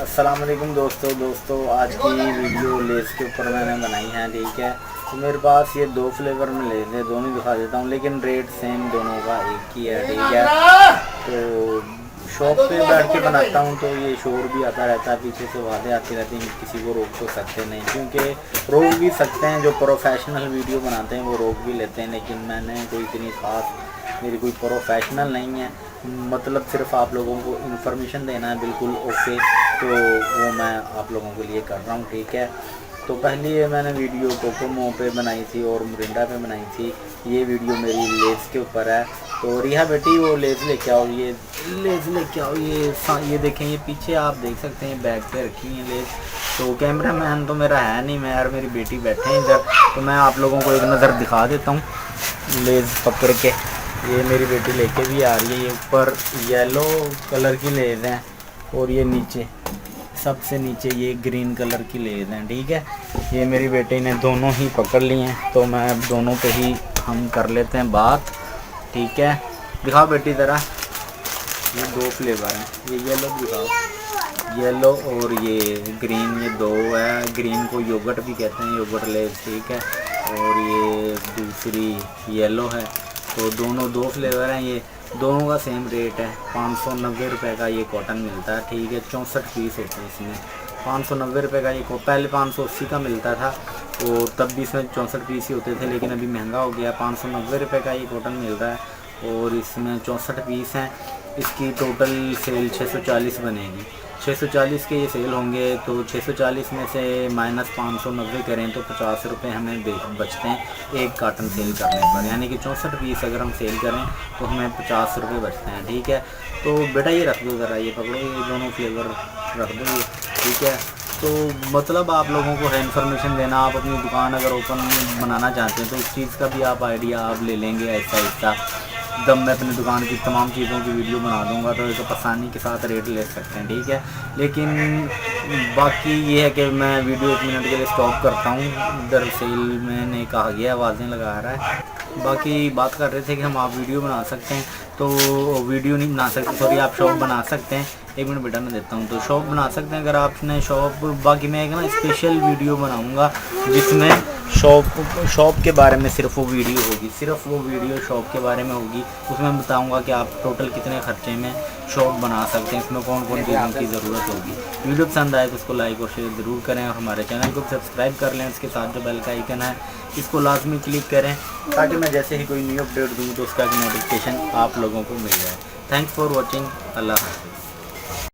अस्सलाम वालेकुम दोस्तों आज की वीडियो लेस के ऊपर मैंने बनाई है। ठीक है, तो मेरे पास ये दो फ्लेवर में लेस है, दोनों दिखा देता हूँ, लेकिन रेट सेम दोनों का एक ही है। ठीक है, तो शॉप पे बैठ के बनाता हूँ तो ये शोर भी आता रहता है, पीछे से आवाज़ें आती रहती हैं, किसी को रोक तो सकते नहीं, क्योंकि रोक भी सकते हैं जो प्रोफेशनल वीडियो बनाते हैं वो रोक भी लेते हैं, लेकिन मैंने कोई इतनी ख़ास मेरी कोई प्रोफेशनल नहीं है, मतलब सिर्फ आप लोगों को इन्फॉर्मेशन देना है बिल्कुल ओके, तो वो मैं आप लोगों के लिए कर रहा हूँ। ठीक है, तो पहले ये मैंने वीडियो कोकोमो पे बनाई थी और मोरिंडा पे बनाई थी, ये वीडियो मेरी लेस के ऊपर है। तो रिहा बेटी वो लेस लेके आओ, ये लेस लेके आओ, ये देखें, ये पीछे आप देख सकते हैं बैग पे रखी है लेस। तो कैमरा मैन तो मेरा है नहीं, मैं और मेरी बेटी बैठे हैं इधर, तो मैं आप लोगों को एक नज़र दिखा देता हूँ लेस पकड़ के। ये मेरी बेटी लेके भी आ रही है, ये ऊपर येलो कलर की लेस हैं और ये नीचे सबसे नीचे ये ग्रीन कलर की लेस हैं। ठीक है, ये मेरी बेटी ने दोनों ही पकड़ ली हैं, तो मैं दोनों पे ही हम कर लेते हैं बात। ठीक है, दिखाओ बेटी ज़रा, ये दो फ्लेवर हैं, ये येलो दिखाओ, येलो और ये ग्रीन, ये दो है। ग्रीन को योगर्ट भी कहते हैं, योगर्ट लेस। ठीक है, और ये दूसरी येलो है, तो दोनों दो फ्लेवर हैं, ये दोनों का सेम रेट है, 590 रुपये का ये कॉटन मिलता है। ठीक है, 64 पीस होते हैं इसमें, 590 रुपये का ये पहले 580 का मिलता था, तो तब भी इसमें 64 पीस ही होते थे, लेकिन अभी महंगा हो गया, 590 रुपये का ये कॉटन मिल रहा है और इसमें 64 पीस हैं। इसकी टोटल सेल 640 बनेगी, 640 के ये सेल होंगे, तो 640 में से माइनस 590 करें तो 50 रुपये हमें बचते हैं एक कार्टन सेल करने पर, यानी कि 64 पीस अगर हम सेल करें तो हमें 50 रुपये बचते हैं। ठीक है, तो बेटा ये रख दो ज़रा, ये पकड़ो, ये दोनों फ्लेवर रख दो ये। ठीक है, तो मतलब आप लोगों को है इन्फॉर्मेशन देना, आप अपनी दुकान अगर ओपन बनाना चाहते हैं तो उस चीज़ का भी आप आइडिया आप ले लेंगे ऐसा ऐसा। जब मैं अपनी दुकान की तमाम चीज़ों की वीडियो बना दूंगा तो एक आसानी के साथ रेट ले सकते हैं। ठीक है, लेकिन बाकी ये है कि मैं वीडियो 1 मिनट के लिए स्टॉप करता हूँ, इधर सेल मैंने कहा गया आवाज़ें लगा रहा है। बाकी बात कर रहे थे कि हम आप वीडियो बना सकते हैं, तो वीडियो नहीं बना सकते, सॉरी, आप शॉप बना सकते हैं। 1 मिनट बेटा मैं देता हूँ, तो शॉप बना सकते हैं अगर आपने शॉप। बाकी मैं एक ना स्पेशल वीडियो बनाऊँगा जिसमें शॉप के बारे में सिर्फ वो वीडियो होगी, सिर्फ वो वीडियो शॉप के बारे में होगी, उसमें मैं बताऊंगा कि आप टोटल कितने खर्चे में शॉप बना सकते हैं, इसमें कौन कौन चीज़ों की ज़रूरत होगी। वीडियो पसंद आए तो उसको लाइक और शेयर ज़रूर करें और हमारे चैनल को सब्सक्राइब कर लें, इसके साथ जो बेल का आइकन है इसको लाजमी क्लिक करें, ताकि मैं जैसे ही कोई न्यू अपडेट दूँ तो उसका नोटिफिकेशन आप लोगों को मिल जाए। थैंक्स फॉर वॉचिंग, अल्लाह हाफ़िज़।